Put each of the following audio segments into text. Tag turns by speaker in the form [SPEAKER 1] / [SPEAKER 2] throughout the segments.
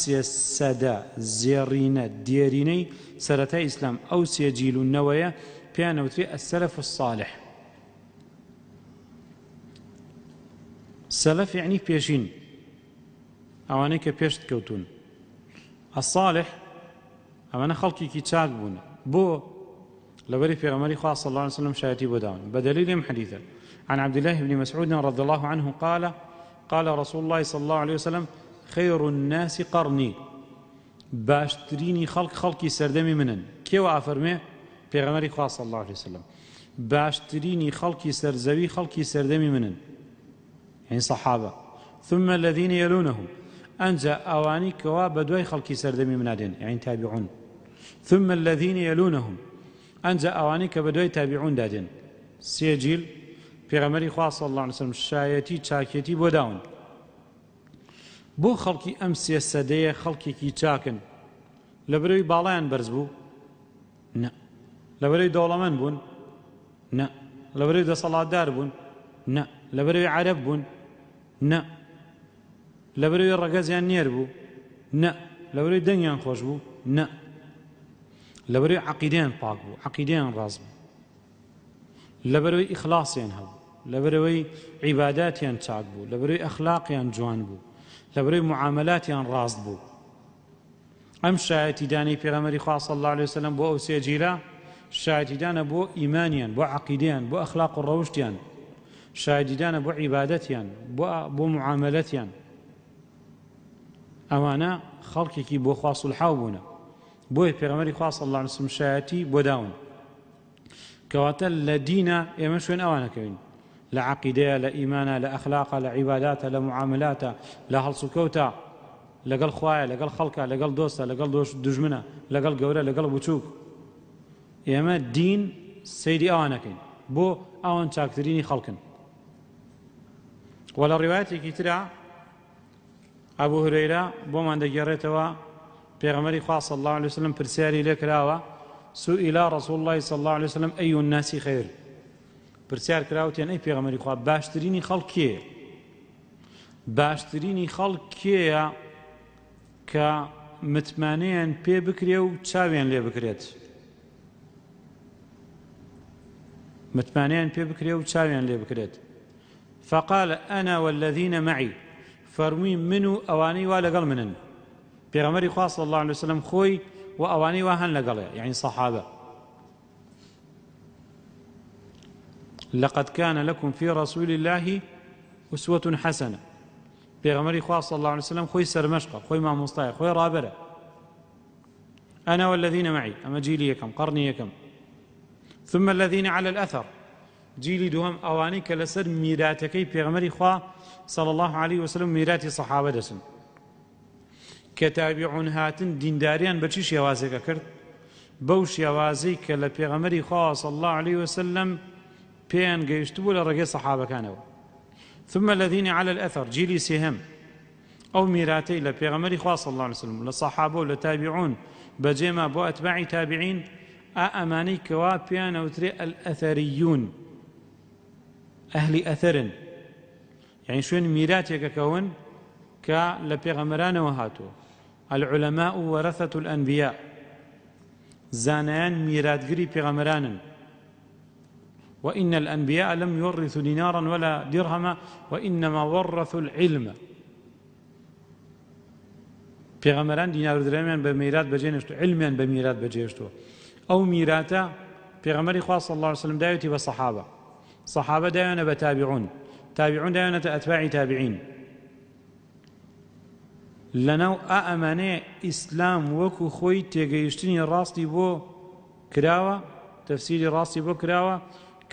[SPEAKER 1] سێ سەدە زێڕینە دێرینەی سەرەتای ئیسلام ئەو سێ جیل و نەوەیە پێیان ئەوترێ السەلەف الصالح. سەلەف یعنی پێشین، ئەوانەی کە پێشت کەوتون. الصالح ئەمانە خەڵکێکی چاک بوون. بۆ لەبەری پێغەمبەری خوا صلی الله عليه وسلم شایەتی بۆ داون. بدلیل ام حدیثە عن عبد الله بن مسعود رضي الله عنه قال رسول الله صلى الله عليه وسلم خير الناس قرني. باشتريني خلقي سردمي منن. كيف أفرمي پێغەمبەری خوا صلى الله عليه وسلم باشتريني خلقي سردمي منن، يعني صحابة. ثم الذين يلونهم أنجا أواني كوا بدوي خلقي سردمي منادين، يعني تابعون. ثم الذين يلونهم أنجا أواني كبدوي تابعون دادين. سيجيل پێغەمبەری خوا صلى الله عليه وسلم شایەتی چاکێتی بۆ داون. بۆ خەڵکی ئەم سێ سەدەیە خەڵکێکی چاکن؟ لەبەرەوەی باڵایان بەرز بوو؟ نە. لەبەرەوەی دەوڵەمەند بوون؟ نە. لەبەرەوەی دەسەڵاتدار بوون؟ نە. لەبەرەوەی عەرەب بوون؟ نە. لەبەرەوەی ڕەگەزیان نێر بوو؟ نە. لەبەرەوەی دەنگیان خۆش بوو؟ نە. لەبەرەوەی عەقیدەیان پاک بوو، عەقیدەیان ڕاست بوو، لەبەرەوەی ئیخلاسیان هەبوو، لەبەرەوەی عیباداتیان چاک بوو، لەبەرەوەی ئەخلاقیان جوان بوو، لەبەرەوەی معاملاتیان ڕاست بوو. ئەم شایەتی دانی پێغەمبەری خوا صلی الله عليه وسلم بۆ ئەو سێ جیلە شایەتی دانە بۆ ئیمانیان، بۆ عەقیدەیان، بۆ ئەخلاق و ڕەوشتیان، شایەتی دانە بۆ عیبادەتیان، بۆ معاملەتیان. ئەوانە خەڵکێکی بۆ خوا سولحاو بوونە. بۆیە پێغەمبەری خوا صلی الله عليه وسلم شایەتی بۆ داون. کەواتە لە دینە ئێمە شوێن ئەوانەکەوین، لە عەقیدەیە، لە ئیمانە، لە ئەخلاقە، لە عیباداتە، لە معاملاتە، لە هەڵسوکەوتە لەگەڵ خوایە، لەگەڵ خەڵکە، لەگەڵ دۆستە، لەگەڵ دوژمنە، لەگەڵ گەورە، لەگەڵ بچووک. ئێمە دین سەیری ئەوانەکەین بۆ ئەوان چاکترینی خەڵکن. وە لە ڕیوایەتێکی ترە ئەبوو هورەیرە بۆمان دەگێڕێتەوە پێغەمبەری خوا صلی الله عليه وسلم پرسیاری لێ کراوە سئل رسول الله صلى الله عليه وسلم أي الناس خير. پرسیار کراوتیان ئەی پێغەمبەری خوا باشترینی خەڵک کێیە؟ باشترینی خەڵک کێیە کە متمانەیان پێ بکرێ و چاویان لێ بکرێت؟ متمانەیان پێ بکرێ و چاویان لێ بکرێت. فقال أنا والذين معي. فەرمووی من و ئەوانەی وا لەگەڵ منن. پێغەمبەری خوا صلی الله عليه وسلم خۆی و ئەوانەی وا هەن لەگەڵێ، یعنی سەحابە. لقد كان لكم في رسول الله أسوة حسنة. پێغەمبەری خوا صلی الله عليه وسلم خۆی سەرمەشقە، خۆی مامۆستایە، خۆی ڕابەرە. أنا والذين معي، ئەمە جیلی یەکەم، قەڕنی یەکەم. ثم الذين على الأثر، جیلی دووەم ئەوانەی کە لەسەر میراتەکەی پێغەمبەری خوا صلی الله عليه وسلم میراتی سەحابە دەچن. کە تابعون هاتن دینداریان بە چی شێوازێکە کرد؟ بەو شێوازەی کە لە پێغەمبەری خوا صلی الله عليه وسلم پێیان گەیشت بوو لە ڕێگەی سەحابەکانەوە. ثم الذين على الأثر، جیلی سێهەم ئەو میراتەی لە پێغەمبەری خوا صلی الله عليه وسلم لە سەحابە و لە تابعون بەجێما بۆ ئەتباعی تابعین، ئەمانەی کەوا پێیان ئەوترێ الأثەریون، ئەهلی ئەثەرن، یعنی شوێن میراتێکەکەون کە لە پێغەمبەرانەوە هاتووە. العلماء ورثة الأنبياء، زانایان میراتگری پێغەمبەرانن. وإن الأنبياء لم يورثوا دينارا ولا درهما وإنما ورثوا العلم. پێغەمبەران دینار و درەهمیان بە میرات بەجێنێشتووە، علمیان بە میرات بەجێهێشتووە. ئەو میراتە پێغەمبەری خوا صلی الله عليه وسلم داوێتی بە سەحابە، سەحابە داوێنە بە تابعون، تابعون داوێنەتە ئەتباعی تابعین. لەناو ئەمانەیە ئیسلام وەکو خۆی تێگەیشتنی ڕاستی بۆ کراوە، تەفسیری ڕاستی بۆ کراوە،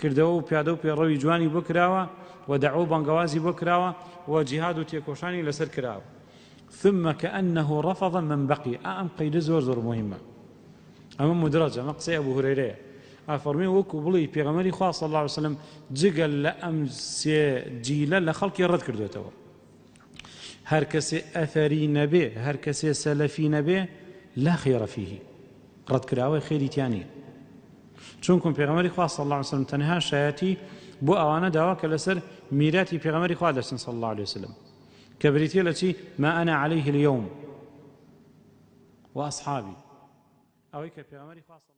[SPEAKER 1] کردەوە و پیادە و پێڕەوی جوانی بۆ کراوە، و دەعوە و بانگەوازی بۆ کراوە، و جیهاد و تێکۆشانی لەسەر کراوە. ثم كأنه رفض من بقي. ئەم قەیدە زۆر زۆر مهمە، ئەمە مدرەجە، ئەمە قسەی ئەبوو هورەیرەیە. ئەفەرمێ وەکو بڵی پێغەمبەری خوا صلی الله عليه وسلم جگەل لە ئەم سێ جیلە لە خەڵکی ڕەت کردوێتەوە. هەر کەسێ ئەثەری نەبێ، هەر کەسێ سەلەفی نەبێ، لا خێرە فیه، ڕەتکراوەی خێری تیانی. چونکم پێغەمبەری خوا صلی الله عليه وسلم تەنها شایەتی بۆ ئەوانە داوا کە لەسەر میراتی پێغەمبەری خوا دەچن صلی الله عليه وسلم. کە بریتێ لە چی ما ئەنا عەلەیه اليوم وأصحابي ئەوەی کە پێغەمبەری خوا